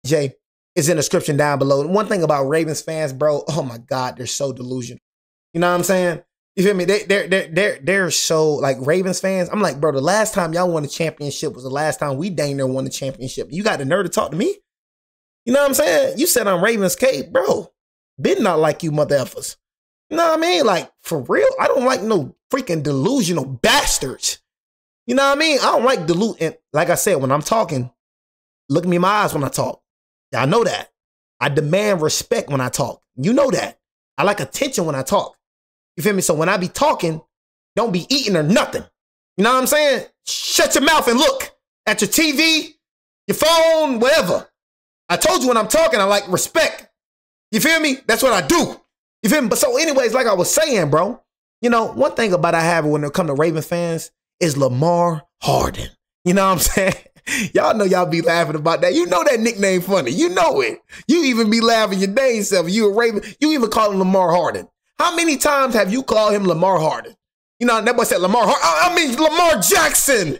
Jay, is in the description down below. And one thing about Ravens fans, bro, oh my God, they're so delusional. You know what I'm saying? You feel me? They're so like Ravens fans. I'm like, bro, the last time y'all won a championship was the last time we dang near won the championship. You got the nerve to talk to me? You know what I'm saying? You said I'm Ravens Cape, bro. Been not like you mother effers. You know what I mean? Like, for real, I don't like no freaking delusional bastards. You know what I mean? I don't like and like I said, when I'm talking, look at me in my eyes when I talk. Y'all know that. I demand respect when I talk. You know that. I like attention when I talk. You feel me? So when I be talking, don't be eating or nothing. You know what I'm saying? Shut your mouth and look at your TV, your phone, whatever. I told you when I'm talking, I like respect. You feel me? That's what I do. You feel me? But so anyways, like I was saying, bro, you know, one thing about I have when it comes to Raven fans is Lamar Harden. You know what I'm saying? Y'all know y'all be laughing about that. You know that nickname funny. You know it. You even be laughing your dang self. You a Raven. You even call him Lamar Harden. How many times have you called him Lamar Harden? You know, that boy said Lamar Harden. I mean, Lamar Jackson.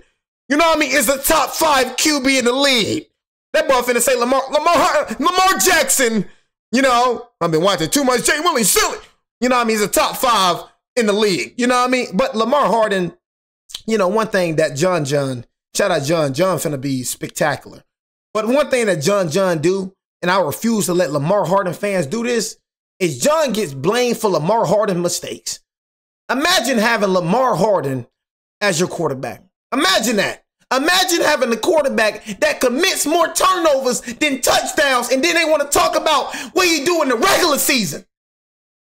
You know what I mean? Is the top 5 QB in the league. That boy finna say Lamar Jackson. You know, I've been watching too much Jay Willie silly. You know what I mean? He's a top 5 in the league. You know what I mean? But Lamar Harden, you know, one thing that John, shout out John finna be spectacular. But one thing that John do, and I refuse to let Lamar Harden fans do this, is John gets blamed for Lamar Harden mistakes. Imagine having Lamar Harden as your quarterback. Imagine that. Imagine having the quarterback that commits more turnovers than touchdowns, and then they want to talk about what he do in the regular season.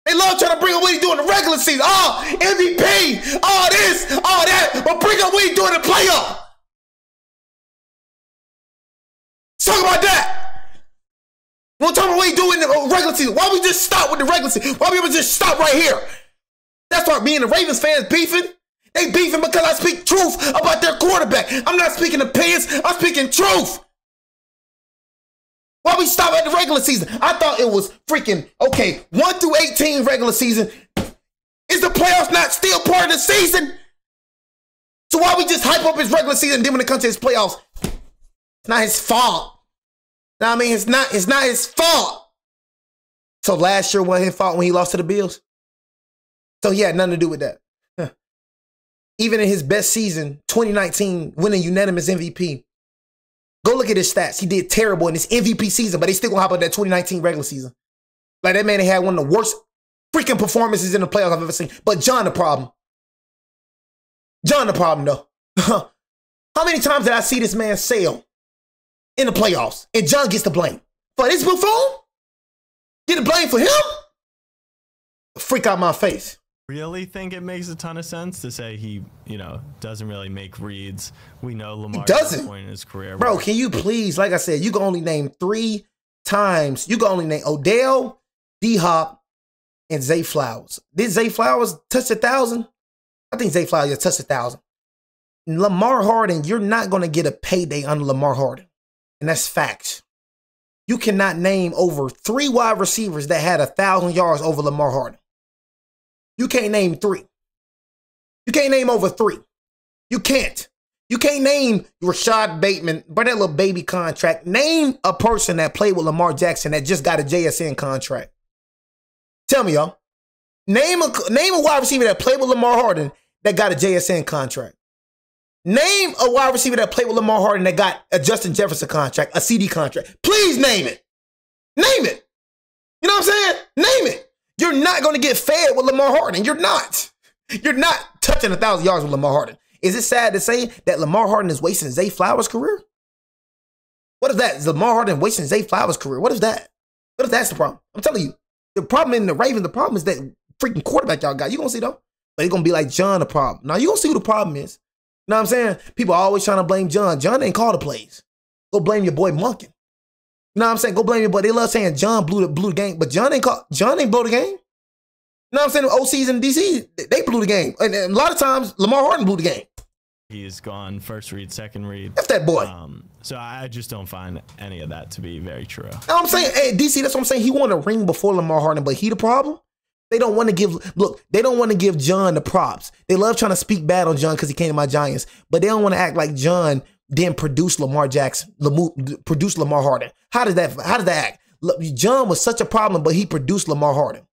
They love trying to bring up what he do in the regular season. Oh, MVP, all this, all that, but bring up what he do in the playoff. Let's talk about that. We'll talk about what he do in the regular season. Why we just stop with the regular season? Why we just stop right here? That's why me and the Ravens fans beefing. They beefing because I speak truth about their quarterback. I'm not speaking opinions. I'm speaking truth. Why we stop at the regular season? I thought it was freaking, okay, 1 through 18 regular season. Is the playoffs not still part of the season? So why we just hype up his regular season and then when it comes to his playoffs, it's not his fault. Know what I mean? It's not his fault. So last year wasn't his fault when he lost to the Bills. So he had nothing to do with that. Even in his best season, 2019, winning unanimous MVP. Go look at his stats. He did terrible in his MVP season, but they still gonna hop up that 2019 regular season. Like that man had one of the worst freaking performances in the playoffs I've ever seen. But John the problem. John the problem though. How many times did I see this man sail in the playoffs? And John gets the blame. For this buffoon? Get the blame for him? Freak out my face. Really think it makes a ton of sense to say he, you know, doesn't really make reads. We know Lamar doesn't. At this point in his career. Bro, can you please, like I said, you can only name 3 times. You can only name Odell, D-Hop, and Zay Flowers. Did Zay Flowers touch 1,000? I think Zay Flowers just touched 1,000. Lamar Harden, you're not going to get a payday under Lamar Harden. And that's facts. You cannot name over 3 wide receivers that had 1,000 yards over Lamar Harden. You can't name 3. You can't name over 3. You can't. You can't name Rashad Bateman, but that little baby contract. Name a person that played with Lamar Jackson that just got a JSN contract. Tell me, y'all. Name a wide receiver that played with Lamar Harden that got a JSN contract. Name a wide receiver that played with Lamar Harden that got a Justin Jefferson contract, a CD contract. Please name it. Name it. You know what I'm saying? Name it. You're not going to get fed with Lamar Harden. You're not. You're not touching 1,000 yards with Lamar Harden. Is it sad to say that Lamar Harden is wasting Zay Flowers' career? What is that? Is Lamar Harden wasting Zay Flowers' career? What is that? What if that's the problem? I'm telling you, the problem in the Ravens, the problem is that freaking quarterback y'all got. You're going to see, though. But it's going to be like John the problem. Now, you're going to see who the problem is. You know what I'm saying? People are always trying to blame John. John ain't call the plays. Go blame your boy Monken. You know what I'm saying? Go blame your boy. They love saying John blew the game, but John ain't blow the game. You know what I'm saying? The OCs in DC, they blew the game. And a lot of times, Lamar Harden blew the game. He's gone first read, second read. That's that boy. So I just don't find any of that to be very true. You know what I'm saying? Hey, DC, that's what I'm saying. He won a ring before Lamar Harden, but he the problem? They don't want to give, look, they don't want to give John the props. They love trying to speak bad on John because he came to my Giants, but they don't want to act like John then produce Lamar Harden. How does that act? Look, John was such a problem, but he produced Lamar Harden.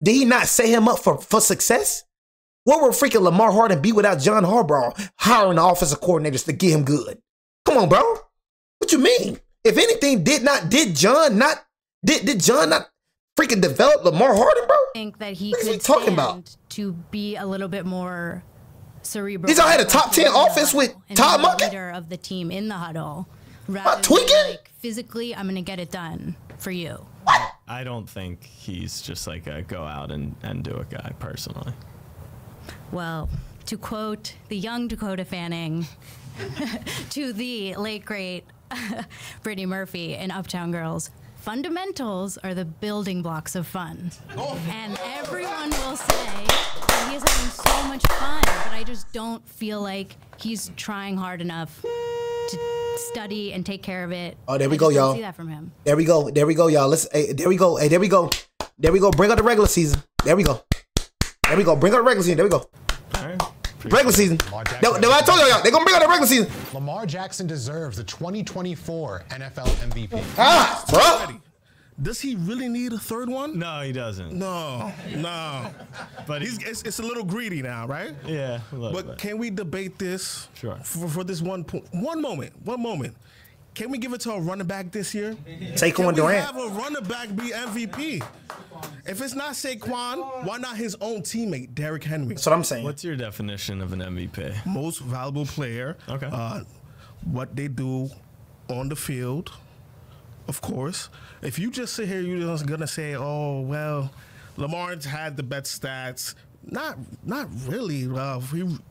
Did he not set him up for success? What would freaking Lamar Harden be without John Harbaugh hiring the offensive coordinators to get him good? Come on, bro. What you mean? If anything, did John not freaking develop Lamar Harden, bro? I think that he could talking about to be a little bit more cerebral. He's all had a top 10 offense with Todd Monken, leader of the team in the huddle. Not tweaking. Like, physically, I'm gonna get it done for you. What? I don't think he's just like a go out and do it guy personally. Well, to quote the young Dakota Fanning, to the late great Brittany Murphy in Uptown Girls, fundamentals are the building blocks of fun. And everyone will say that he is having so much fun, but I just don't feel like he's trying hard enough to study and take care of it. Oh, there we go, y'all. See that from him. There we go, y'all. Let's. Hey, there we go. Hey, there we go. There we go. Bring up the regular season. There we go. There we go. Bring up the regular season. There we go. All right. Regular season. I told y'all, they're gonna bring out the regular season. Lamar Jackson deserves the 2024 NFL MVP. Ah, bro. Does he really need a third one? No, he doesn't. No. But it's a little greedy now, right? Yeah. But can we debate this? Sure. For this one moment. Can we give it to a running back this year? Saquon Durant. Have a running back be MVP. If it's not Saquon, why not his own teammate, Derrick Henry? That's what I'm saying. What's your definition of an MVP? Most valuable player. Okay. What they do on the field, of course. If you just sit here, you're just gonna say, "Oh well, Lamar's had the best stats." Not really.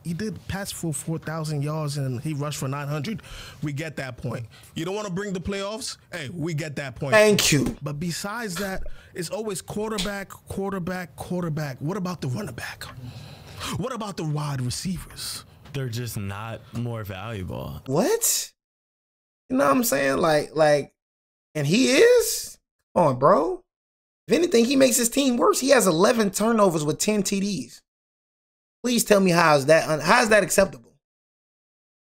He did pass for 4,000 yards and he rushed for 900. We get that point. You don't want to bring the playoffs? Hey, we get that point. Thank you. But besides that, it's always quarterback. What about the running back? What about the wide receivers? They're just not more valuable. What? You know what I'm saying? Like, and he is? Come on, bro. If anything, he makes his team worse. He has 11 turnovers with 10 TDs. Please tell me how is that acceptable?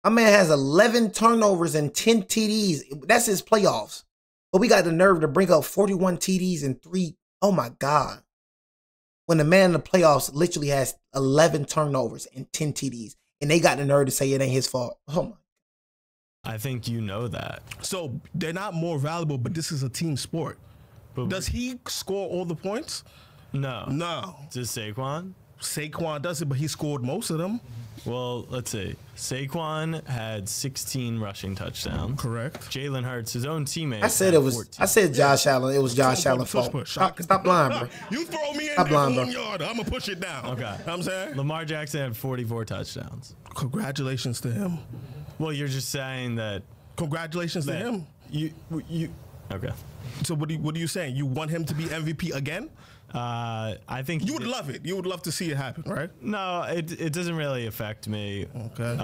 My man has 11 turnovers and 10 TDs. That's his playoffs. But we got the nerve to bring up 41 TDs and 3. Oh my God. When the man in the playoffs literally has 11 turnovers and 10 TDs. And they got the nerve to say it ain't his fault. Oh my. I think you know that. So they're not more valuable, but this is a team sport. But does he score all the points? No. Does Saquon? Saquon does it, but he scored most of them. Well, let's see. Saquon had 16 rushing touchdowns. Correct. Jalen Hurts, his own teammate. I said Josh Allen. It was Josh Allen's fault. Stop lying, bro. You throw me in the 1 yard, I'm going to push it down. Okay. You know what I'm saying? Lamar Jackson had 44 touchdowns. Congratulations to him. Well, you're just saying that. Congratulations to him. You. Okay. So what are you saying? You want him to be MVP again? I think you would love it. You would love to see it happen, right? No, it doesn't really affect me. Okay.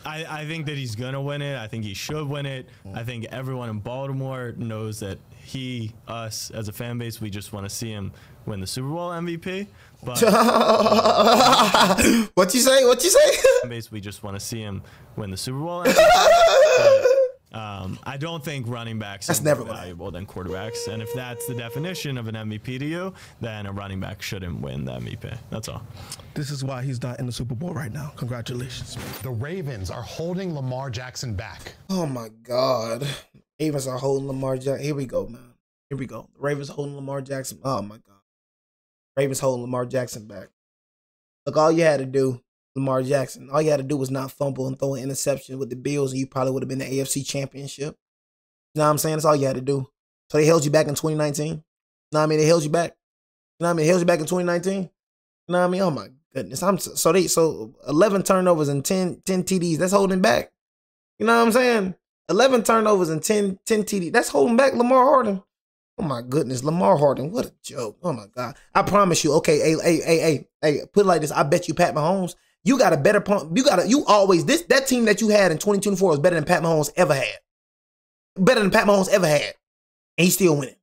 I think that he's gonna win it. I think he should win it. I think everyone in Baltimore knows that us as a fan base, we just want to see him win the Super Bowl MVP. But what you say? Fan base, we just want to see him win the Super Bowl MVP. I don't think running backs are more valuable than quarterbacks. And if that's the definition of an MVP to you, then a running back shouldn't win the MVP. That's all. This is why he's not in the Super Bowl right now. Congratulations. The Ravens are holding Lamar Jackson back. Oh, my God. Ravens are holding Lamar Jackson. Here we go, man. Here we go. The Ravens holding Lamar Jackson. Oh, my God. Ravens holding Lamar Jackson back. Look, all you had to do, Lamar Jackson, all you had to do was not fumble and throw an interception with the Bills, and you probably would have been the AFC Championship. You know what I'm saying? That's all you had to do. So they held you back in 2019. You know what I mean? They held you back. You know what I mean? They held you back in 2019. You know what I mean? Oh, my goodness. So 11 turnovers and 10 TDs, that's holding back. You know what I'm saying? 11 turnovers and 10 TDs, that's holding back Lamar Harden. Oh, my goodness. Lamar Harden, what a joke. Oh, my God. I promise you. Okay, hey, put it like this. I bet you Pat Mahomes, you got a better pump. That team that you had in 2024 was better than Pat Mahomes ever had. Better than Pat Mahomes ever had. And he's still winning.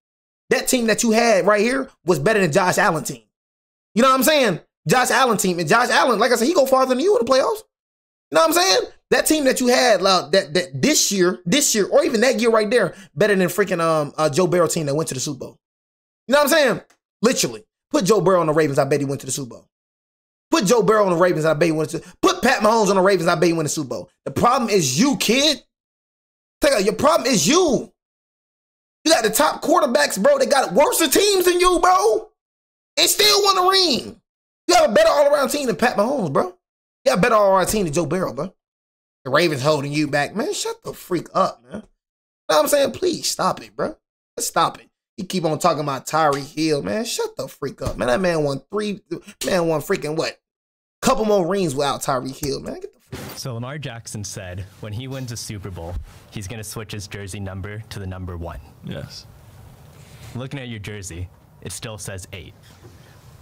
That team that you had right here was better than Josh Allen team. You know what I'm saying? Josh Allen team. And Josh Allen, like I said, he go farther than you in the playoffs. You know what I'm saying? That team that you had that this year, or even that year right there, better than freaking Joe Burrow team that went to the Super Bowl. You know what I'm saying? Literally. Put Joe Burrow on the Ravens, I bet he went to the Super Bowl. Put Joe Burrow on the Ravens, I bet he went to Put Pat Mahomes on the Ravens, I bet he went to the Super Bowl. The problem is you, kid. Your problem is you. You got the top quarterbacks, bro. They got worse teams than you, bro. And still won the ring. You have a better all-around team than Pat Mahomes, bro. You have a better all-around team than Joe Burrow, bro. The Ravens holding you back. Man, shut the freak up, man. You know what I'm saying? Please stop it, bro. Let's stop it. You keep on talking about Tyreek Hill, man. Shut the freak up, man. That man won freaking what? Couple more rings without Tyreek Hill, man. Get the freak. So Lamar Jackson said when he wins a Super Bowl, he's going to switch his jersey number to the number 1. Yes. Looking at your jersey, it still says 8.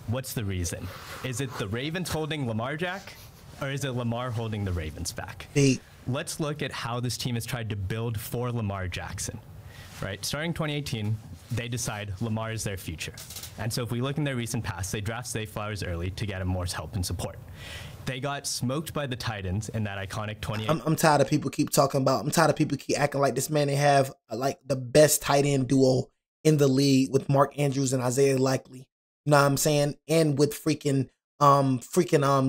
What's the reason? Is it the Ravens holding Lamar Jack, or is it Lamar holding the Ravens back? Let's look at how this team has tried to build for Lamar Jackson. Right, starting 2018, they decide Lamar is their future. And so if we look in their recent past, they draft Zay Flowers early to get him more help and support. They got smoked by the Titans in that iconic 2018. I'm tired of people keep talking about, I'm tired of people keep acting like this man, they have like the best tight end duo in the league with Mark Andrews and Isaiah Likely. You know what I'm saying? And with freaking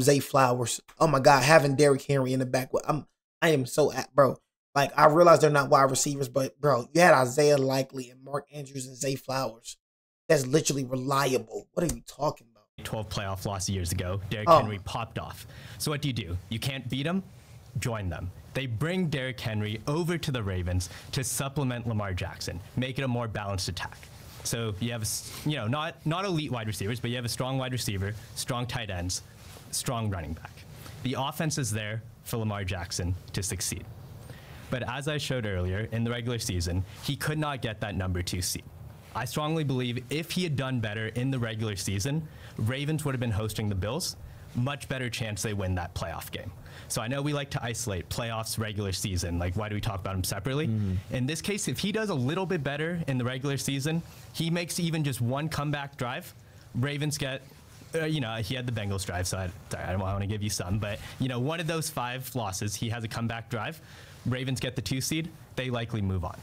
Zay Flowers. Oh my God, having Derrick Henry in the back. I am so bro. Like, I realize they're not wide receivers, but, bro, you had Isaiah Likely and Mark Andrews and Zay Flowers. That's literally reliable. What are you talking about? 12 playoff loss years ago, Derrick Henry popped off. So what do? You can't beat them? Join them. They bring Derrick Henry over to the Ravens to supplement Lamar Jackson, make it a more balanced attack. So you have, not elite wide receivers, but you have a strong wide receiver, strong tight ends, strong running back. The offense is there for Lamar Jackson to succeed. But as I showed earlier, in the regular season, he could not get that number 2 seed. I strongly believe if he had done better in the regular season, Ravens would have been hosting the Bills. Much better chance they win that playoff game. So I know we like to isolate playoffs, regular season. Like, why do we talk about them separately? In this case, if he does a little bit better in the regular season, he makes even just one comeback drive, Ravens get... he had the Bengals drive, so I don't want to give you some, but, one of those 5 losses, he has a comeback drive. Ravens get the 2 seed, they likely move on.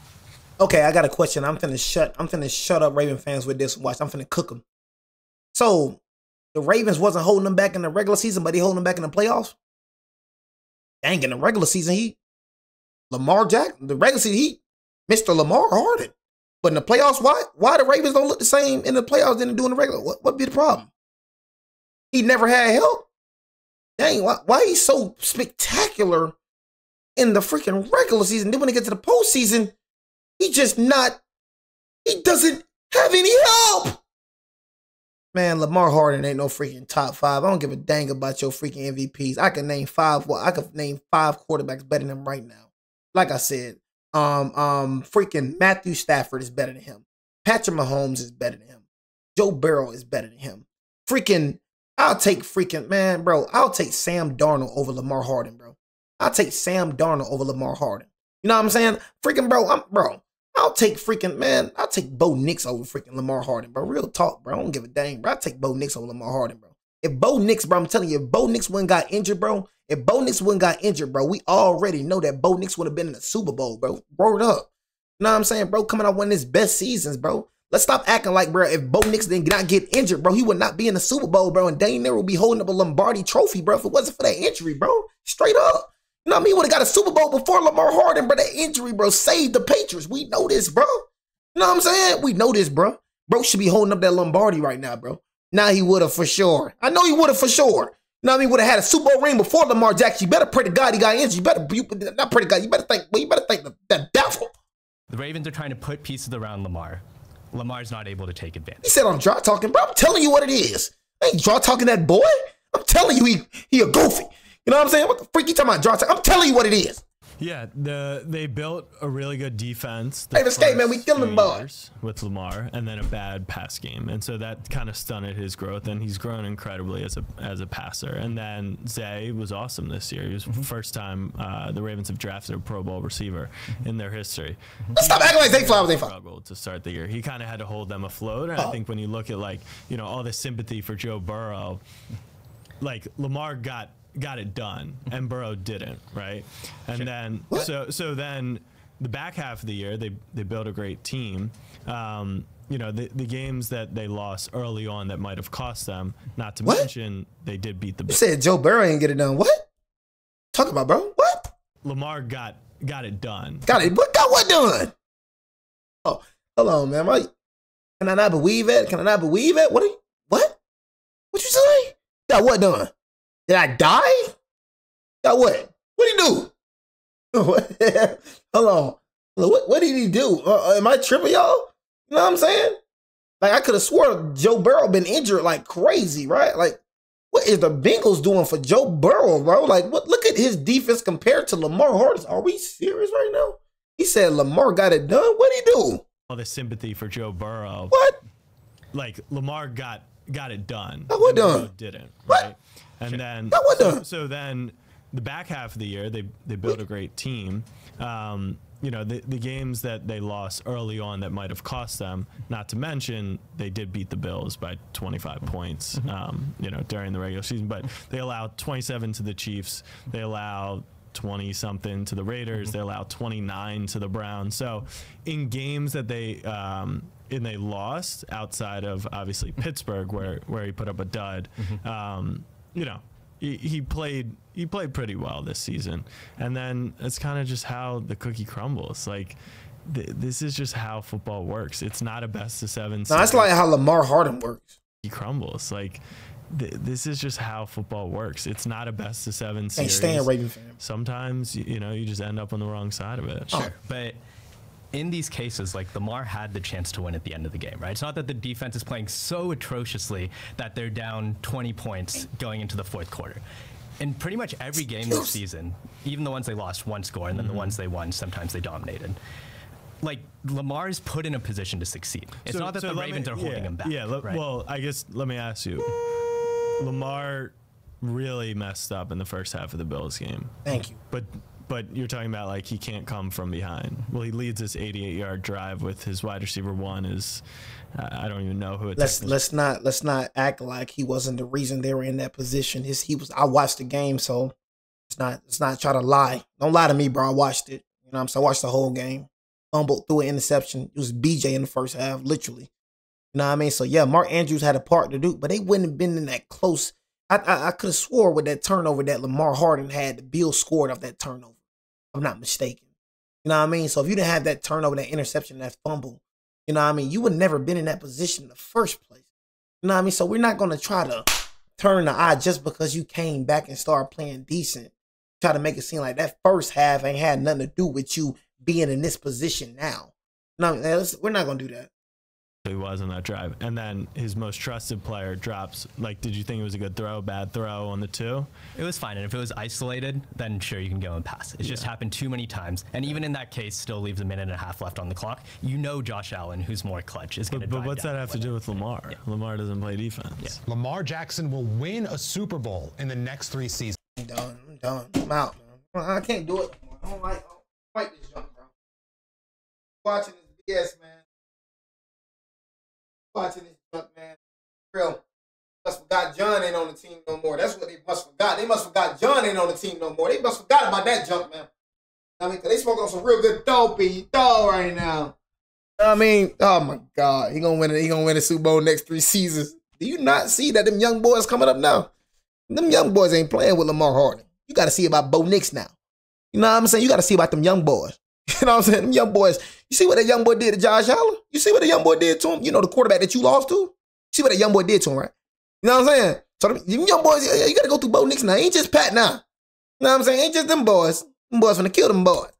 Okay, I got a question. I'm finna shut up Raven fans with this. Watch, I'm finna cook them. So, the Ravens wasn't holding them back in the regular season, but they holding them back in the playoffs? Dang, in the regular season, the regular season, Mr. Lamar Harden. But in the playoffs, why the Ravens don't look the same in the playoffs than they do in the regular? What be the problem? He never had help? Dang, why he's so spectacular in the freaking regular season? Then when they get to the postseason, he doesn't have any help. Man, Lamar Harden ain't no freaking top 5. I don't give a dang about your freaking MVPs. I could name 5 quarterbacks better than him right now. Like I said, freaking Matthew Stafford is better than him. Patrick Mahomes is better than him. Joe Burrow is better than him. I'll take Sam Darnold over Lamar Harden, bro. I'll take Sam Darnold over Lamar Harden. You know what I'm saying? I'll take Bo Nix over freaking Lamar Harden, bro. Real talk, bro. I don't give a dang, bro. I'll take Bo Nix over Lamar Harden, bro. If Bo Nix, bro, I'm telling you, if Bo Nix wouldn't got injured, bro, we already know that Bo Nix would have been in the Super Bowl, bro. Word up. You know what I'm saying, bro? Coming out one of his best seasons, bro. Let's stop acting like, bro, if Bo Nix did not get injured, bro, he would not be in the Super Bowl, bro, and Dane Neal would be holding up a Lombardi trophy, bro, if it wasn't for that injury, bro. Straight up. You know what I mean? He would have got a Super Bowl before Lamar Harden, but that injury, bro, saved the Patriots. We know this, bro. You know what I'm saying? We know this, bro. Bro should be holding up that Lombardi right now, bro. Now he would have for sure. I know he would have for sure. You know what I mean? Would have had a Super Bowl ring before Lamar Jackson. You better pray to God he got injured. Not pray to God. You better thank the devil. The Ravens are trying to put pieces around Lamar. Lamar's not able to take advantage. He said I'm dry talking, bro. I'm telling you what it is. I ain't dry talking that boy. I'm telling you he a goofy. You know what I'm saying? What the freak you talking about dry talking? I'm telling you what it is. Yeah, they built a really good defense. Hey, escape, man. We killing them boys with Lamar, and then a bad pass game, and so that kind of stunted his growth. And he's grown incredibly as a passer. And then Zay was awesome this year. He was the first time the Ravens have drafted a Pro Bowl receiver in their history. Stop acting like Zay Flowers ain't struggled to start the year. He kind of had to hold them afloat. And I think when you look at all the sympathy for Joe Burrow, like Lamar got got it done, and Burrow didn't, right? And then so then the back half of the year they built a great team. You know, the games that they lost early on that might have cost them, not to mention they did beat the Bills. You said Joe Burrow ain't get it done. What? Talk about, bro. What? Lamar got it done. Got it. What got what done? Oh, hold on, man. Can I not believe it? Can I not believe it? What? What? What you say? Got what done? Did I die? Got what? What did he do? Hold on. What did he do? Am I tripping, y'all? You know what I'm saying? Like, I could have swore Joe Burrow been injured like crazy, right? Like, what is the Bengals doing for Joe Burrow, bro? Like, what? Look at his defense compared to Lamar Horton. Are we serious right now? He said Lamar got it done. What did he do? All the sympathy for Joe Burrow. What? Like, Lamar got it done. Got what done? Burrow didn't. What? Right? And then got what done? So then the back half of the year they built a great team. You know, the games that they lost early on that might have cost them, not to mention they did beat the Bills by 25 points, you know, during the regular season. But they allowed 27 to the Chiefs. They allowed 20-something to the Raiders. They allowed 29 to the Browns. So in games that they lost, outside of obviously Pittsburgh, where he put up a dud, you know, he played pretty well this season. And then it's kind of just how the cookie crumbles. Like, this is just how football works. It's not a best of 7 series. No, that's like how Lamar Harden works. He crumbles. Like, this is just how football works. It's not a best of 7 series. Can't stand Raven fan. Sometimes, you know, you just end up on the wrong side of it. Sure, but in these cases, like, Lamar had the chance to win at the end of the game, right? It's not that the defense is playing so atrociously that they're down 20 points going into the fourth quarter. In pretty much every game this season, even the ones they lost, one score, and then the ones they won, sometimes they dominated. Like, Lamar's put in a position to succeed. It's not that the Ravens are holding him back. Yeah, right? Well, I guess let me ask you. Lamar really messed up in the first half of the Bills game. Thank you. But you're talking about, like, he can't come from behind. Well, he leads this 88-yard drive with his wide receiver one is I don't even know who it is. Let's not act like he wasn't the reason they were in that position. He was. I watched the game, so let's not try to lie. Don't lie to me, bro. I watched it. You know what I'm saying? I watched the whole game. Fumbled, threw an interception. It was BJ in the first half, literally. You know what I mean? So yeah, Mark Andrews had a part to do, but they wouldn't have been in that close. I could have swore with that turnover that Lamar Harden had, the Bills scored off that turnover. I'm not mistaken. You know what I mean? So if you didn't have that turnover, that interception, that fumble, you know what I mean? You would never been in that position in the first place. You know what I mean? So we're not going to try to turn the eye just because you came back and started playing decent. Try to make it seem like that first half ain't had nothing to do with you being in this position now. No, we're not going to do that. He was on that drive. And then his most trusted player drops. Like, did you think it was a good throw, bad throw on the 2? It was fine. And if it was isolated, then sure, you can go and pass. It's just happened too many times. And even in that case, still leaves a minute and a half left on the clock. You know Josh Allen, who's more clutch, is going to drive. But what's that have to do with Lamar? Yeah. Lamar doesn't play defense. Yeah. Lamar Jackson will win a Super Bowl in the next 3 seasons. I'm done. I'm out, man. I can't do it. I don't like this junk, bro. Watching this BS, man. Watching this junk, man. Real. Must forgot John ain't on the team no more. That's what they must forgot. They must forgot John ain't on the team no more. They must forgot about that junk, man. I mean, cause they smoking on some real good dopey dog right now. I mean, oh my God, he gonna win a Super Bowl next 3 seasons. Do you not see that them young boys coming up now? Them young boys ain't playing with Lamar Harden. You got to see about Bo Nix now. You know what I'm saying? You got to see about them young boys. You know what I'm saying? Them young boys. You see what that young boy did to Josh Allen? You see what the young boy did to him? You know, the quarterback that you lost to? You see what that young boy did to him, right? You know what I'm saying? So them young boys, you got to go through Bo Nix now. Ain't just Pat now. You know what I'm saying? Ain't just them boys. Them boys finna kill them boys.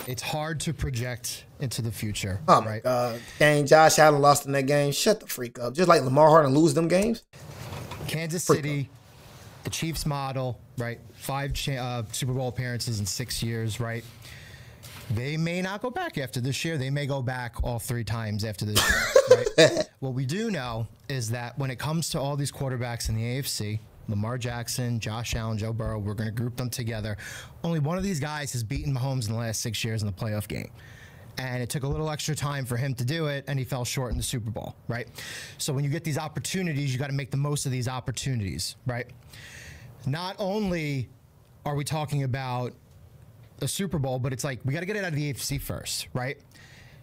It's hard to project into the future. Oh, my God. Dang, Josh Allen lost in that game. Shut the freak up. Just like Lamar Harden lose them games. Kansas City, the Chiefs model, right? 5 Super Bowl appearances in 6 years, right? They may not go back after this year. They may go back all 3 times after this year, right? What we do know is that when it comes to all these quarterbacks in the AFC, Lamar Jackson, Josh Allen, Joe Burrow, we're going to group them together. Only one of these guys has beaten Mahomes in the last 6 years in the playoff game. And it took a little extra time for him to do it, and he fell short in the Super Bowl, right? So when you get these opportunities, you got to make the most of these opportunities, right? not only are we talking about a Super Bowl, but it's like we got to get it out of the AFC first, right?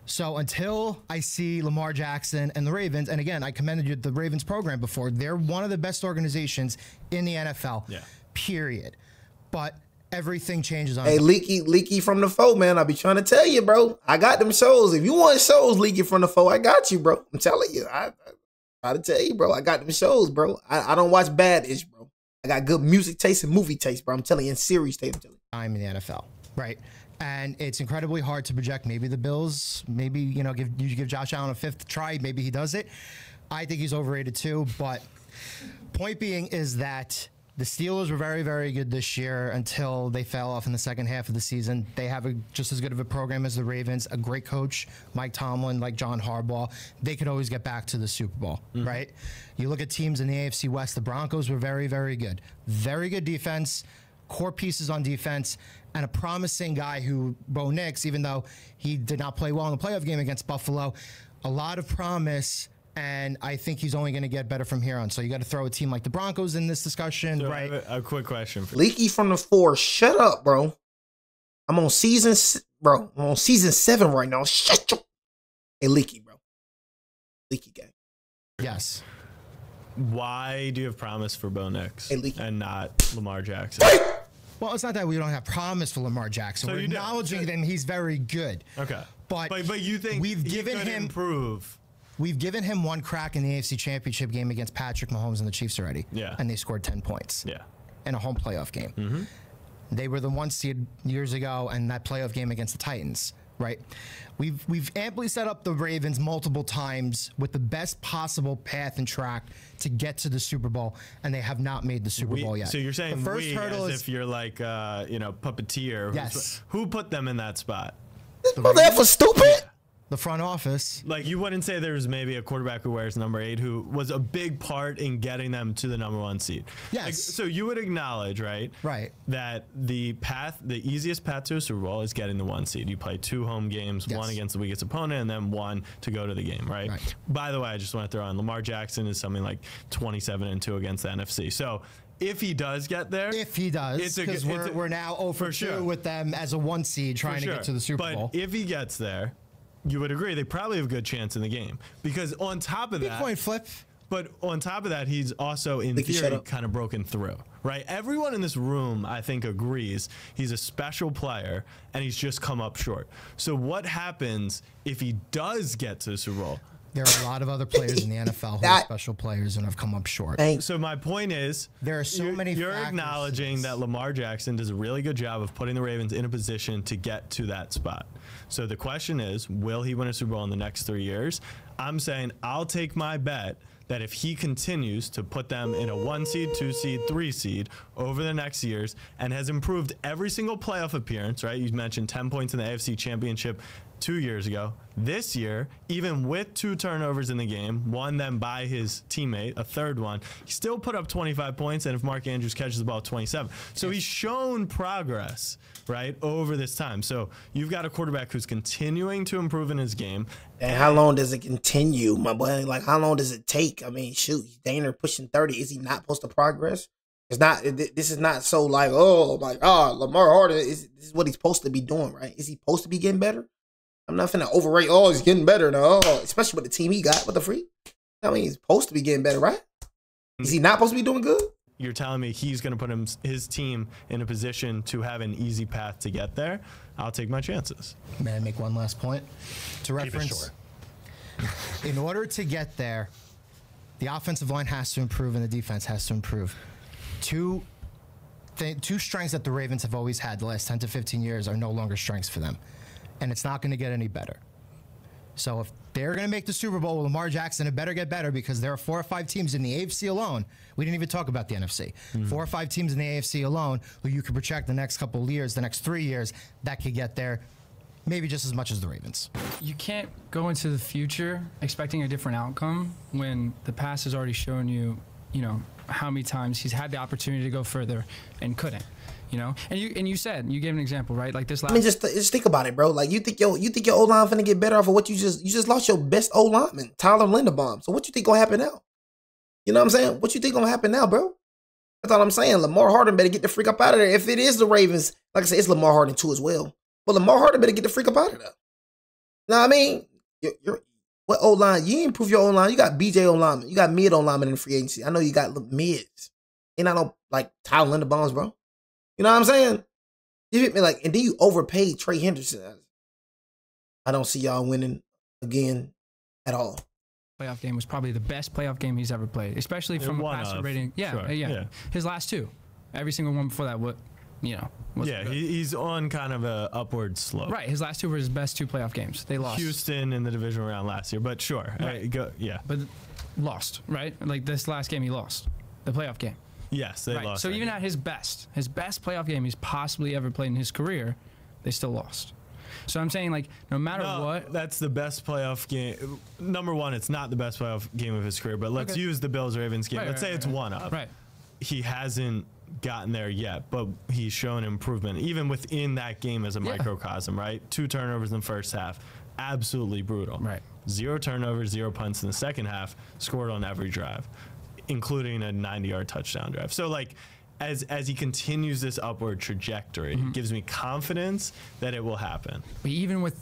So until I see Lamar Jackson and the Ravens, and again, I commended you the Ravens program before, they're one of the best organizations in the NFL, period. But everything changes on. Hey, Leaky from the foe, man. I be trying to tell you, bro. I got them shows. If you want shows, Leaky from the foe, I got you, bro. I'm telling you. I try to tell you, bro. I got them shows, bro. I don't watch bad-ish, bro. I got good music taste and movie taste, bro. I'm telling you, in series taste. I'm in the NFL, right? And it's incredibly hard to project. Maybe the Bills, maybe, you know, give Josh Allen a 5th try. Maybe he does it. I think he's overrated too. But point being is that the Steelers were very, very good this year until they fell off in the second half of the season. They have just as good of a program as the Ravens, a great coach, Mike Tomlin, like John Harbaugh. They could always get back to the Super Bowl, right? You look at teams in the AFC West, the Broncos were very, very good. Very good defense, core pieces on defense, and a promising guy who, Bo Nix, even though he did not play well in the playoff game against Buffalo, a lot of promise, and I think he's only going to get better from here on. So you got to throw a team like the Broncos in this discussion, so right? A quick question for Leaky from the 4. Shut up, bro. I'm on season 7 right now. Shut your... Hey, Leaky, bro. Leaky gang. Yes. Why do you have promise for Bo Nix and not Lamar Jackson? Well, it's not that we don't have promise for Lamar Jackson. So we're acknowledging that he's very good. Okay. But you think we've given him improve? We've given him one crack in the AFC Championship game against Patrick Mahomes and the Chiefs already. Yeah. And they scored 10 points. Yeah. In a home playoff game. They were the 1 seed years ago, and that playoff game against the Titans, right? We've amply set up the Ravens multiple times with the best possible path and track to get to the Super Bowl, and they have not made the Super Bowl yet. So you're saying the first hurdle as is if you're like puppeteer. Yes. Who put them in that spot? That for stupid. The front office. Like, you wouldn't say there's maybe a quarterback who wears number 8 who was a big part in getting them to the number 1 seed. Yes. Like, so you would acknowledge, right? Right. That the easiest path to a Super Bowl is getting the 1 seed. You play 2 home games, one against the weakest opponent, and then 1 to go to the game, right? By the way, I just want to throw on Lamar Jackson is something like 27-2 against the NFC. So if he does get there, because we're now 0-2 with them as a 1 seed trying to get to the Super Bowl. But if he gets there, you would agree they probably have a good chance in the game, because on top of that, coin flip. But on top of that, he's also in theory kind of broken through, right? Everyone in this room, I think, agrees he's a special player and he's just come up short. So what happens if he does get to the Super Bowl? There are a lot of other players in the NFL who are special players and have come up short. So my point is, there are so many. You're acknowledging that Lamar Jackson does a really good job of putting the Ravens in a position to get to that spot. So the question is, will he win a Super Bowl in the next 3 years? I'm saying I'll take my bet that if he continues to put them in a 1 seed, 2 seed, 3 seed over the next years and has improved every single playoff appearance, right? You mentioned 10 points in the AFC Championship 2 years ago. This year, even with 2 turnovers in the game, one then by his teammate, a third one, he still put up 25 points, and if Mark Andrews catches the ball, 27. So he's shown progress, right, over this time. So you've got a quarterback who's continuing to improve in his game. And how long does it continue, my boy? Like, how long does it take? I mean, shoot, he's Dana pushing 30. Is he not supposed to progress? It's not. This is not so like, oh my God, Lamar Harden. This is what he's supposed to be doing, right? Is he supposed to be getting better? I'm not finna overrate. Oh, he's getting better now. Oh, especially with the team he got. What the freak? I mean, he's supposed to be getting better, right? Is he not supposed to be doing good? You're telling me he's going to put his team in a position to have an easy path to get there? I'll take my chances. May I make one last point? To reference, short. In order to get there, the offensive line has to improve and the defense has to improve. Two strengths that the Ravens have always had the last 10 to 15 years are no longer strengths for them. And it's not going to get any better. So if they're going to make the Super Bowl with Lamar Jackson, it better get better, because there are 4 or 5 teams in the AFC alone. We didn't even talk about the NFC. 4 or 5 teams in the AFC alone who you could project the next couple of years, the next 3 years, that could get there, maybe just as much as the Ravens. You can't go into the future expecting a different outcome when the past has already shown you, how many times he's had the opportunity to go further and couldn't. And you gave an example, right? Like this last. I mean, just think about it, bro. Like, you think your O-line finna get better off of what you just lost your best O-lineman, Tyler Linderbaum. So what you think gonna happen now? You know what I'm saying? What you think gonna happen now, bro? That's all I'm saying. Lamar Harden better get the freak up out of there. If it is the Ravens, like I said, it's Lamar Harden too as well. But Lamar Harden better get the freak up out of there. You know what I mean? What O-line? You ain't improve your O-line. You got BJ O-lineman. You got mid O-lineman in the free agency. I know you got mids. Ain't not no like Tyler Linderbaums, bro. You know what I'm saying? You hit me like, and then you overpaid Trey Henderson. I don't see y'all winning again at all. Playoff game was probably the best playoff game he's ever played, especially from a passer rating. Yeah, sure. Yeah. His last two, every single one before that, he's on kind of a upward slope. Right, his last two were his best two playoff games. They lost. Houston in the division round last year, but sure, right. But lost, right? Like this last game, he lost the playoff game. Yes, they lost. So even at his best playoff game he's possibly ever played in his career, they still lost. So I'm saying, like, no matter what. That's the best playoff game. Number one, it's not the best playoff game of his career, but let's use the Bills-Ravens game. Let's say it's one up. Right. He hasn't gotten there yet, but he's shown improvement, even within that game as a microcosm, right? 2 turnovers in the first half. Absolutely brutal. Right. 0 turnovers, 0 punts in the second half, scored on every drive, including a 90-yard touchdown drive. So, like, as he continues this upward trajectory, it gives me confidence that it will happen. But even with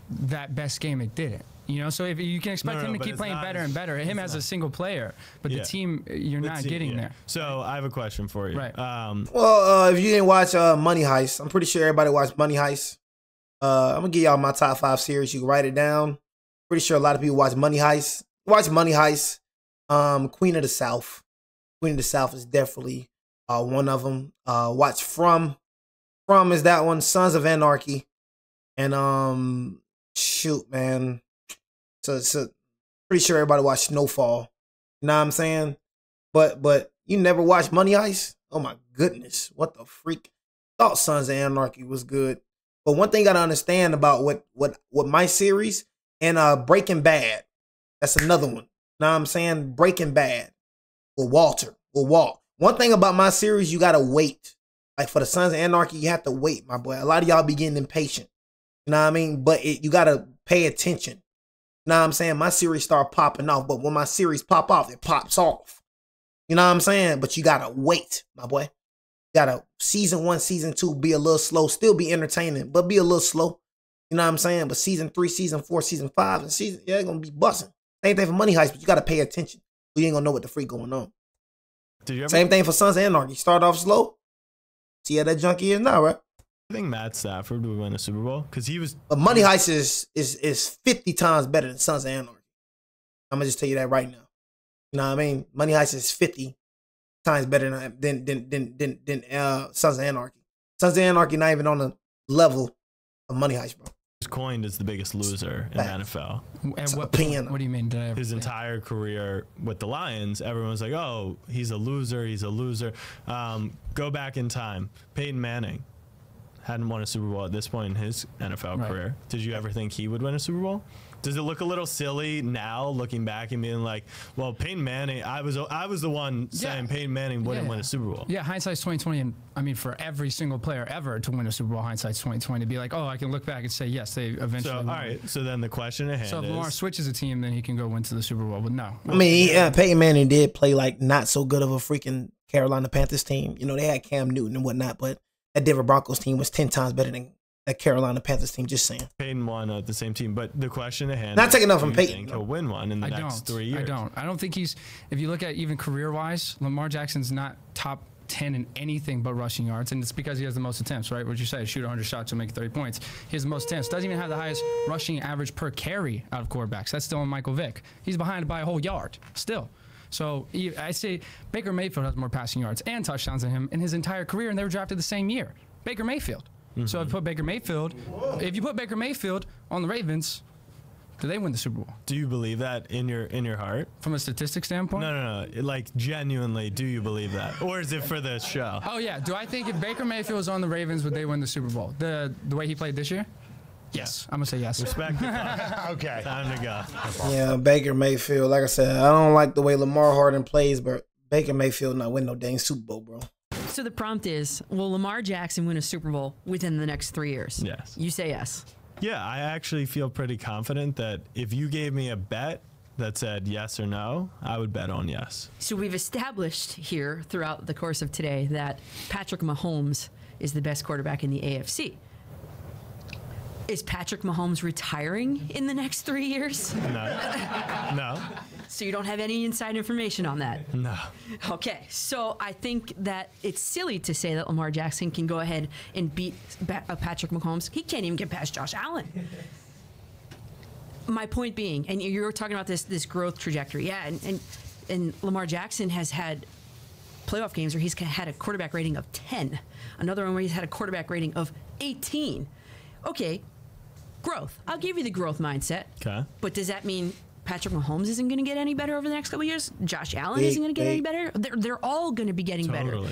that best game, it didn't. You know, so if you can expect him to keep playing better and better, him as a single player, but the team, you're not getting there. So I have a question for you. Right. Well, if you didn't watch Money Heist, I'm pretty sure everybody watched Money Heist. I'm gonna give y'all my top 5 series. You can write it down. Pretty sure a lot of people watch Money Heist. Watch Money Heist. Queen of the South. Queen of the South is definitely one of them. Watch From. From is that one. Sons of Anarchy. And shoot, man. So pretty sure everybody watched Snowfall. You know what I'm saying? But you never watched Money Heist? Oh my goodness. What the freak? Thought Sons of Anarchy was good. But one thing I gotta understand about what my series and Breaking Bad. That's another one. Know what I'm saying? Breaking Bad. With Walter. With Walt. One thing about my series, you gotta wait. Like for the Sons of Anarchy, you have to wait, my boy. A lot of y'all be getting impatient. You know what I mean? But you gotta pay attention. You know what I'm saying? My series start popping off, but when my series pop off, it pops off. You know what I'm saying? But you gotta wait, my boy. You gotta season 1, season 2, be a little slow, still be entertaining, but be a little slow. You know what I'm saying? But season 3, season 4, season 5, and it's gonna be busting. Same thing for Money Heist, but you gotta pay attention. You ain't gonna know what the freak going on. Same thing for Sons of Anarchy. Start off slow. See how that junkie is now, right? I think Matt Stafford would win a Super Bowl because he was. But Money Heist is 50 times better than Sons of Anarchy. I'm gonna just tell you that right now. You know what I mean? Money Heist is 50 times better than Sons of Anarchy. Sons of Anarchy not even on the level of Money Heist, bro. He was coined as the biggest loser in the NFL. And what do you mean? His entire career with the Lions, everyone was like, "Oh, he's a loser. He's a loser." Go back in time. Peyton Manning hadn't won a Super Bowl at this point in his NFL career. Did you ever think he would win a Super Bowl? Does it look a little silly now, looking back and being like, "Well, Peyton Manning, I was the one saying Peyton Manning wouldn't win a Super Bowl." Yeah, hindsight's 2020, and I mean, for every single player ever to win a Super Bowl, hindsight's 2020. To be like, "Oh, I can look back and say yes, they eventually." So all right, so then the question at hand is, if Lamar switches a team, then he can go win to the Super Bowl. But no, I mean, Peyton Manning did play like not so good of a freaking Carolina Panthers team. You know, they had Cam Newton and whatnot, but that Denver Broncos team was 10 times better than that Carolina Panthers team. Just saying. Peyton won at the same team, but the question at hand. Not taking enough from Peyton. He'll win one in the next 3 years. I don't think he's. If you look at even career-wise, Lamar Jackson's not top 10 in anything but rushing yards, and it's because he has the most attempts, right? What you say, shoot 100 shots, you'll make 30 points. He has the most attempts. Doesn't even have the highest rushing average per carry out of quarterbacks. That's still on Michael Vick. He's behind by a whole yard still. So I say Baker Mayfield has more passing yards and touchdowns than him in his entire career, and they were drafted the same year. Baker Mayfield. So if you put Baker Mayfield on the Ravens, do they win the Super Bowl? Do you believe that in your heart? From a statistic standpoint? No. Like, genuinely, do you believe that? Or is it for the show? Oh, yeah. Do I think if Baker Mayfield was on the Ravens, would they win the Super Bowl? The way he played this year? Yes. I'm going to say yes. Respect the Okay. Time to go. Yeah, Baker Mayfield. Like I said, I don't like the way Lamar Harden plays, but Baker Mayfield not win no dang Super Bowl, bro. So the prompt is, will Lamar Jackson win a Super Bowl within the next 3 years? Yes. You say yes. Yeah, I actually feel pretty confident that if you gave me a bet that said yes or no, I would bet on yes. So we've established here throughout the course of today that Patrick Mahomes is the best quarterback in the AFC. Is Patrick Mahomes retiring in the next 3 years? No. No. So you don't have any inside information on that? No. Okay, so I think that it's silly to say that Lamar Jackson can go ahead and beat Patrick Mahomes. He can't even get past Josh Allen. My point being, and you were talking about this growth trajectory, yeah, and Lamar Jackson has had playoff games where he's had a quarterback rating of 10, another one where he's had a quarterback rating of 18. Okay, growth. I'll give you the growth mindset. Okay. But does that mean Patrick Mahomes isn't going to get any better over the next couple of years? Josh Allen isn't going to get any better? They're all going to be getting better.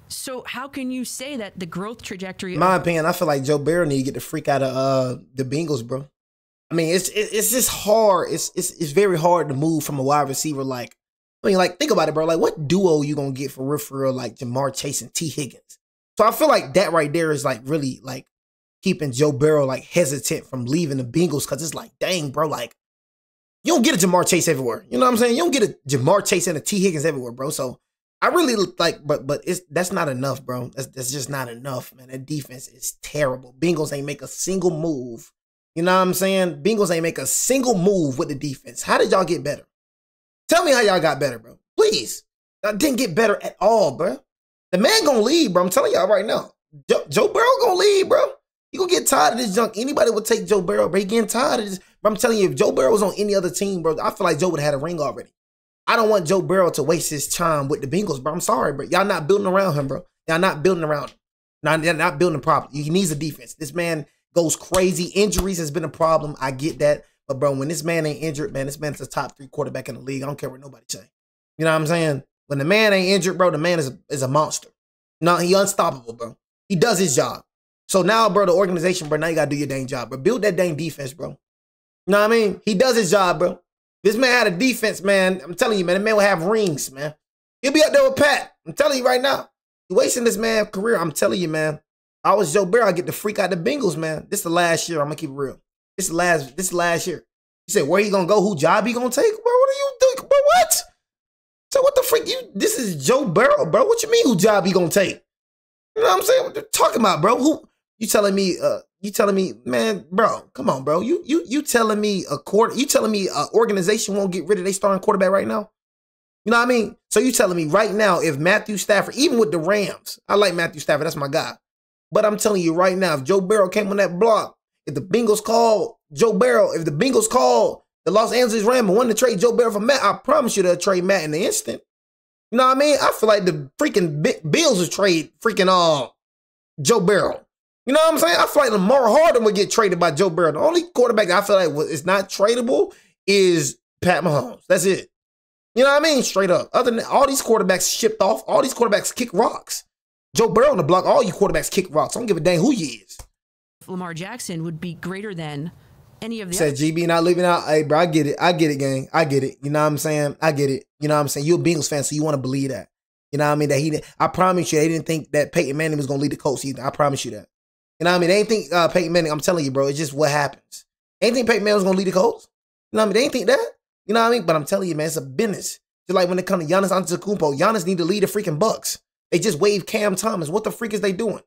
So how can you say that the growth trajectory? In my opinion, I feel like Joe Burrow need to get the freak out of the Bengals, bro. I mean, it's just hard. It's very hard to move from a wide receiver. Like, I mean, like, think about it, bro. Like, what duo you gonna get for real, like Jamar Chase and T. Higgins? So I feel like that right there is like really like keeping Joe Burrow like hesitant from leaving the Bengals, because it's like, dang, bro, like you don't get a Jamar Chase everywhere. You know what I'm saying? You don't get a Jamar Chase and a T. Higgins everywhere, bro. So I really like, but that's not enough, bro. That's just not enough, man. That defense is terrible. Bengals ain't make a single move. You know what I'm saying? Bengals ain't make a single move with the defense. How did y'all get better? Tell me how y'all got better, bro. Please. Y'all didn't get better at all, bro. The man gonna leave, bro. I'm telling y'all right now. Joe Burrow gonna leave, bro. You gonna get tired of this junk. Anybody would take Joe Burrow, bro. He getting tired of this. But I'm telling you, if Joe Burrow was on any other team, bro, I feel like Joe would have had a ring already. I don't want Joe Burrow to waste his time with the Bengals, bro. I'm sorry, bro. Y'all not building around him, bro. Y'all not building around him. Y'all not building properly. He needs a defense. This man goes crazy. Injuries has been a problem. I get that. But, bro, when this man ain't injured, man, this man's the top 3 quarterback in the league. I don't care what nobody say. You know what I'm saying? When the man ain't injured, bro, the man is a monster. No, he unstoppable, bro. He does his job. So now, bro, the organization, bro, now you got to do your dang job, bro. Build that dang defense, bro. You know what I mean? He does his job, bro. This man had a defense, man. I'm telling you, man, the man will have rings, man. He'll be up there with Pat. I'm telling you right now. You're wasting this man's career. I'm telling you, man. I was Joe Burrow. I get the freak out the Bengals, man. This is the last year. I'm gonna keep it real. This is the last year. You said where he gonna go? Who job he gonna take? Bro, what are you doing? Bro, what? So what the freak? This is Joe Burrow, bro. What you mean who job he gonna take? You know what I'm saying? What they're talking about, bro? Who you telling me? You telling me, man, bro? Come on, bro. You telling me you telling me an organization won't get rid of their starting quarterback right now? You know what I mean? So you telling me right now if Matthew Stafford, even with the Rams, I like Matthew Stafford. That's my guy. But I'm telling you right now, if Joe Burrow came on that block, if the Bengals called Joe Burrow, if the Bengals called the Los Angeles Rams and wanted to trade Joe Burrow for Matt, I promise you they'll trade Matt in the instant. You know what I mean? I feel like the freaking Bills would trade freaking Joe Burrow. You know what I'm saying? I feel like Lamar Harden would get traded by Joe Burrow. The only quarterback I feel like is not tradable is Pat Mahomes. That's it. You know what I mean? Straight up. Other than all these quarterbacks shipped off, all these quarterbacks kick rocks. Joe Burrow on the block, all you quarterbacks kick rocks. I don't give a dang who he is. Lamar Jackson would be greater than any of the Said GB not leaving out. Hey, bro, I get it, gang. I get it. You know what I'm saying? I get it. You know what I'm saying? You're a Bengals fan, so you want to believe that. You know what I mean? That I promise you, they didn't think that Peyton Manning was going to lead the Colts either. I promise you that. You know what I mean? They didn't think Peyton Manning, I'm telling you, bro, it's just what happens. They didn't think Peyton Manning was going to lead the Colts. You know what I mean? They didn't think that. You know what I mean? But I'm telling you, man, it's a business. Just like when it comes to Giannis Antetokounmpo, Giannis need to lead the freaking Bucks. They just waived Cam Thomas. What the freak is they doing?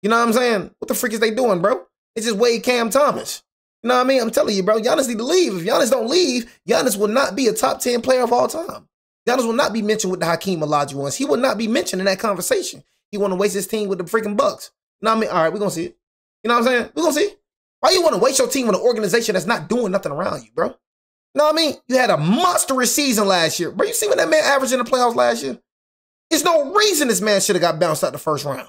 You know what I'm saying? What the freak is they doing, bro? They just waived Cam Thomas. You know what I mean? I'm telling you, bro, Giannis need to leave. If Giannis don't leave, Giannis will not be a top 10 player of all time. Giannis will not be mentioned with the Hakeem Olajuwon ones. He will not be mentioned in that conversation. He want to waste his team with the freaking Bucks. You know what I mean? All right, we're going to see it. You know what I'm saying? We're going to see. Why you want to waste your team with an organization that's not doing nothing around you, bro? You know what I mean? You had a monstrous season last year. Bro, you see what that man averaged in the playoffs last year? There's no reason this man should have got bounced out the first round.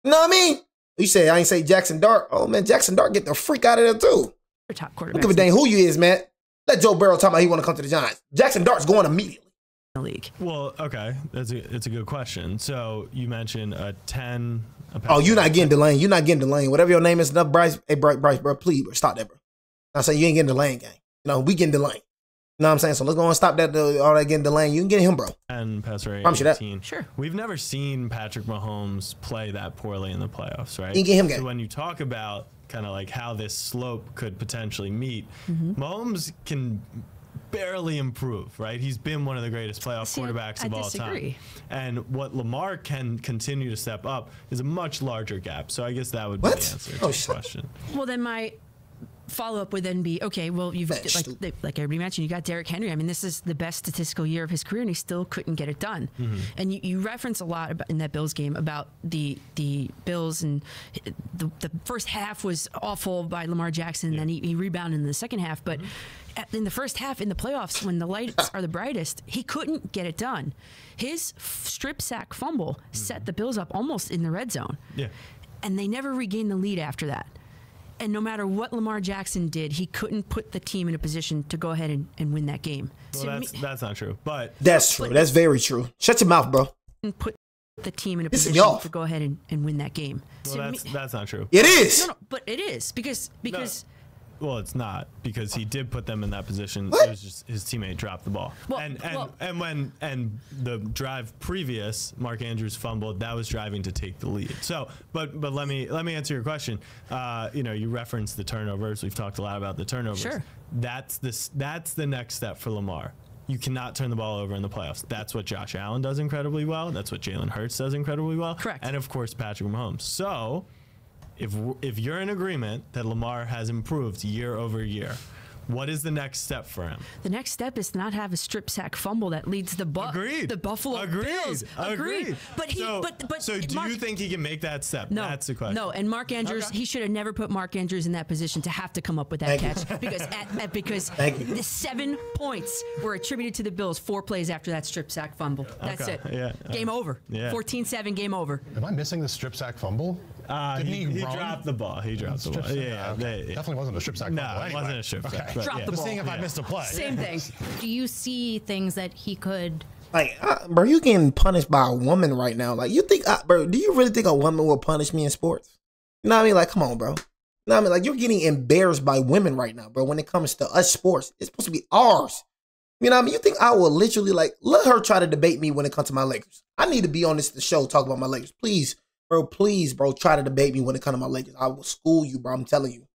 You know what I mean? You say, I ain't say Jackson Dart. Oh, man, Jackson Dart get the freak out of there, too. Top quarterback. Don't give a dang who you is, man. Let Joe Burrow talk about he want to come to the Giants. Jackson Dart's going immediately. The league. Well, okay. It's a good question. So you mentioned a 10. Oh, you're not getting the lane. You're not getting the lane. Whatever your name is, Bryce. Hey, Bryce, bro, please, bro, stop that, bro. I say you ain't getting the lane, gang. You know, we getting the lane. You know what I'm saying? So let's go and stop that, all that getting the lane. You can get him, bro. And pass rate 18. Sure. We've never seen Patrick Mahomes play that poorly in the playoffs, right? You can get him, gang. So when you talk about kind of like how this slope could potentially meet, Mahomes can barely improve, right? He's been one of the greatest playoff quarterbacks of all time. And what Lamar can continue to step up is a much larger gap. So I guess that would be the answer to the question. Well, then my follow-up would then be, okay, well, you've like everybody mentioned, you got Derrick Henry. I mean, this is the best statistical year of his career, and he still couldn't get it done. And you reference a lot in that Bills game about the Bills, and the first half was awful by Lamar Jackson, and then he rebounded in the second half. But in the first half, in the playoffs, when the lights are the brightest, he couldn't get it done. His strip sack fumble set the Bills up almost in the red zone. And they never regained the lead after that. And no matter what Lamar Jackson did, he couldn't put the team in a position to go ahead and win that game. Well, that's not true. But that's true. That's very true. Shut your mouth, bro. Put the team in a position to go ahead and win that game. Well, that's not true. It is. No, but it is because. Well, it's not, because he did put them in that position. It was just his teammate dropped the ball. And when the drive previous, Mark Andrews fumbled, that was driving to take the lead. So, but let me answer your question. You referenced the turnovers. We've talked a lot about the turnovers. Sure. That's the next step for Lamar. You cannot turn the ball over in the playoffs. That's what Josh Allen does incredibly well. That's what Jalen Hurts does incredibly well. Correct. And of course, Patrick Mahomes. So, if you're in agreement that Lamar has improved year over year, what is the next step for him? The next step is to not have a strip sack fumble that leads the Buffalo Bills. Agreed. But do you think he can make that step? No, that's the question. No, and Mark Andrews, he should have never put Mark Andrews in that position to have to come up with that catch because the 7 points were attributed to the Bills 4 plays after that strip sack fumble. That's it. Yeah. Game over. Yeah. 14-7, game over. Am I missing the strip sack fumble? He dropped the ball. He dropped the ball. Yeah. Definitely wasn't a strip sack fumble. No, it wasn't a strip sack. Dropped the ball. Just seeing if I missed a play. Same thing. Do you see things that he could? Like, bro, you getting punished by a woman right now. Like, you think, bro, do you really think a woman will punish me in sports? You know what I mean? Like, come on, bro. You know what I mean? Like, you're getting embarrassed by women right now, bro, when it comes to us sports. It's supposed to be ours. You know what I mean? You think I will literally, like, let her try to debate me when it comes to my Lakers? I need to be on the show talking about my Lakers. Please, bro, try to debate me when it comes to my Lakers. I will school you, bro. I'm telling you.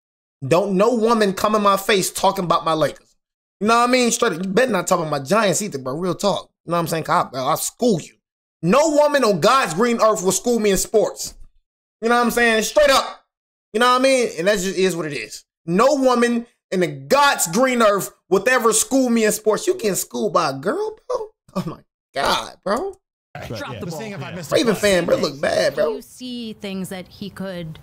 Don't no woman come in my face talking about my Lakers. You know what I mean? Straight, you better not talk about my Giants either, bro. Real talk. You know what I'm saying? I'll school you. No woman on God's green earth will school me in sports. You know what I'm saying? Straight up. You know what I mean? And that just is what it is. No woman in the God's green earth will ever school me in sports. You getting schooled by a girl, bro? Oh my God, bro. Drop the ball. Raven fan, bro, look bad, bro. Do you see things that he could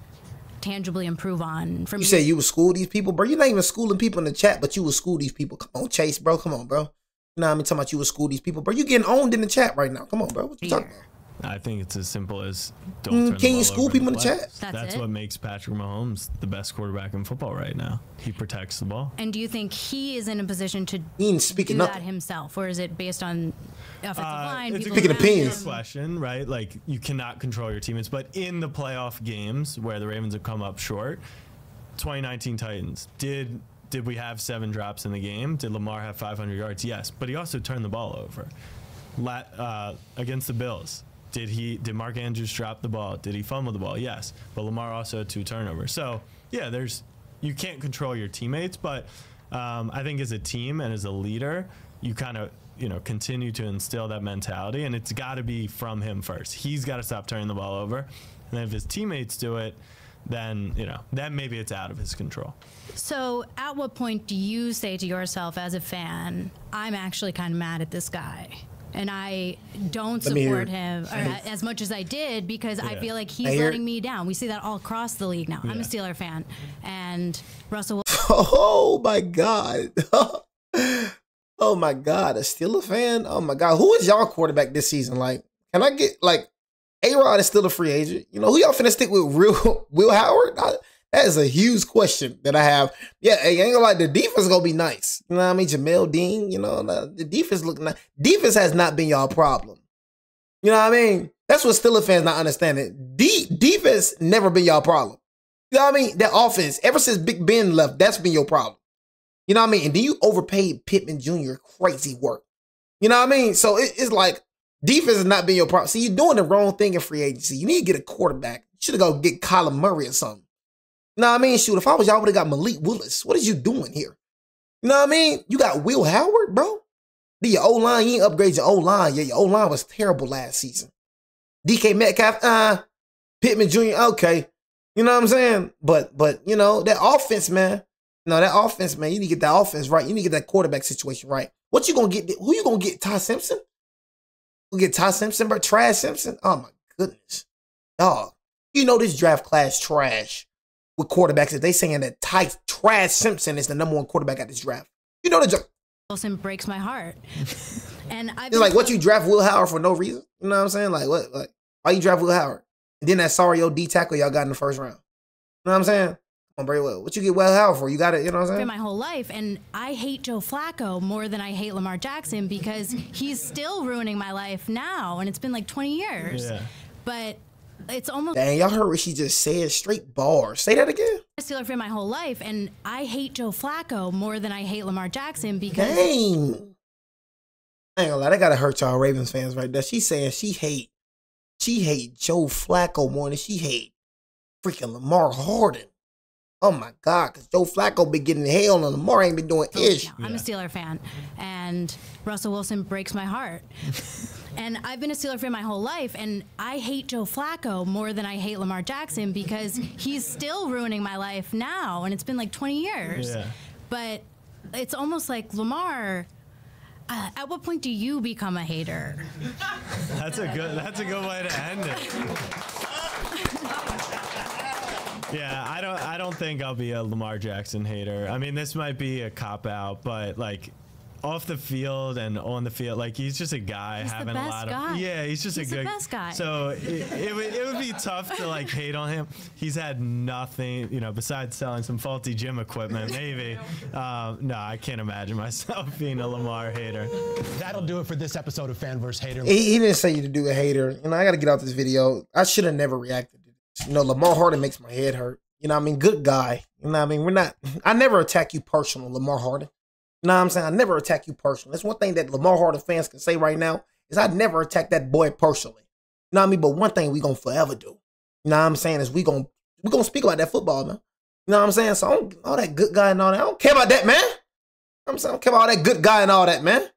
tangibly improve on? You say you would school these people, bro? You're not even schooling people in the chat, but you would school these people. Come on, Chase, bro. Come on, bro. You know what I mean? Talking about you would school these people, bro. You getting owned in the chat right now. Come on, bro. What you talking about? I think it's as simple as don't turn can the you ball school over people in the play. chat? That's what makes Patrick Mahomes the best quarterback in football right now. He protects the ball. And do you think he is in a position to do that himself, or is it based on offensive line? It's a good opinion question, right? Like, you cannot control your teammates, but in the playoff games where the Ravens have come up short, 2019 Titans, did we have 7 drops in the game? Did Lamar have 500 yards? Yes, but he also turned the ball over. Against the Bills, did Mark Andrews drop the ball? Did he fumble the ball? Yes, but Lamar also had 2 turnovers. So yeah, you can't control your teammates, but I think as a team and as a leader, you kind of continue to instill that mentality, and it's got to be from him first. He's got to stop turning the ball over, and then if his teammates do it, then maybe it's out of his control. So at what point do you say to yourself as a fan, I'm actually kind of mad at this guy, and I don't support him as much as I did because I feel like he's letting me down? We see that all across the league now. I'm a Steeler fan, and Russell. Oh my God. Oh my God, a Steeler fan? Oh my God, who is y'all quarterback this season? Like, can I get A-Rod is still a free agent. You know, who y'all finna stick with? Will Howard? That is a huge question that I have. Yeah, I ain't gonna lie, the defense is gonna be nice. You know what I mean? Jamel Dean, the defense look nice. Defense has not been y'all problem. You know what I mean? That's what Steeler fans not understanding. Defense never been y'all problem. You know what I mean? That offense, ever since Big Ben left, that's been your problem. You know what I mean? And then you overpaid Pittman Jr. crazy work. You know what I mean? So it's like, defense has not been your problem. See, you're doing the wrong thing in free agency. You need to get a quarterback. You should have go get Kyler Murray or something. You know what I mean? Shoot, if I was y'all, would have got Malik Willis. What is you doing here? You know what I mean? You got Will Howard, bro. Then your O-line, you ain't upgrade your O-line. Yeah, your O-line was terrible last season. DK Metcalf, Pittman Jr., okay. You know what I'm saying? But you know, that offense, man. No, that offense, man, you need to get that offense right. You need to get that quarterback situation right. What you gonna get? Who you gonna get? Ty Simpson? You get Ty Simpson, bro? Trash Simpson? Oh my goodness. Dog. You know this draft class trash with quarterbacks. If they saying that Trash Simpson is the #1 quarterback at this draft. You know the draft. Wilson breaks my heart. And it's like, what, you draft Will Howard for no reason? You know what I'm saying? Like, what? Like, why you draft Will Howard? And then that sorry old D tackle y'all got in the first round. You know what I'm saying? Come on, Bray, what you get Will Howard for? You got it, you know what I'm saying? My whole life, and I hate Joe Flacco more than I hate Lamar Jackson because he's still ruining my life now, and it's been like 20 years. Yeah. But it's almost... Dang, y'all heard what she just said? Straight bars. Say that again. I'm a Steeler fan my whole life, and I hate Joe Flacco more than I hate Lamar Jackson because... Dang. I ain't gonna lie, that gotta hurt y'all Ravens fans right there. She's saying she hate Joe Flacco more than she hate freaking Lamar Harden. Oh my God, because Joe Flacco been getting hell and Lamar ain't been doing ish. I'm a Steeler fan, and Russell Wilson breaks my heart. And I've been a Steeler fan my whole life, and I hate Joe Flacco more than I hate Lamar Jackson because he's still ruining my life now, and it's been like 20 years. Yeah. But it's almost like Lamar... at what point do you become a hater? That's a good way to end it. Yeah, I don't think I'll be a Lamar Jackson hater. I mean, this might be a cop out, but like off the field and on the field, like he's just a guy having a lot of he's just a good best guy. So it would be tough to like hate on him. He's had nothing, you know, besides selling some faulty gym equipment, maybe. No, I can't imagine myself being a Lamar hater. That'll do it for this episode of Fan vs. Hater. He didn't say you to do a hater. You know, I got to get out this video. I should have never reacted to this. You know, Lamar Harden makes my head hurt. You know what I mean? Good guy. You know what I mean? I never attack you personal, Lamar Harden. You know what I'm saying? I never attack you personally. That's one thing that Lamar Harden fans can say right now is I never attack that boy personally. You know what I mean? But one thing we gonna forever do, you know what I'm saying, is we gonna speak about that football, man. You know what I'm saying? So all that good guy and all that, I don't care about that, man. You know what I'm saying? I don't care about all that good guy and all that, man. I'm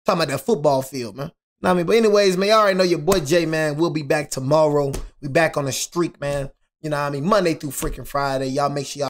talking about that football field, man. You know what I mean? But anyways, man, y'all already know your boy Jay, man. We'll be back tomorrow. We back on the streak, man. You know what I mean? Monday through freaking Friday. Y'all make sure y'all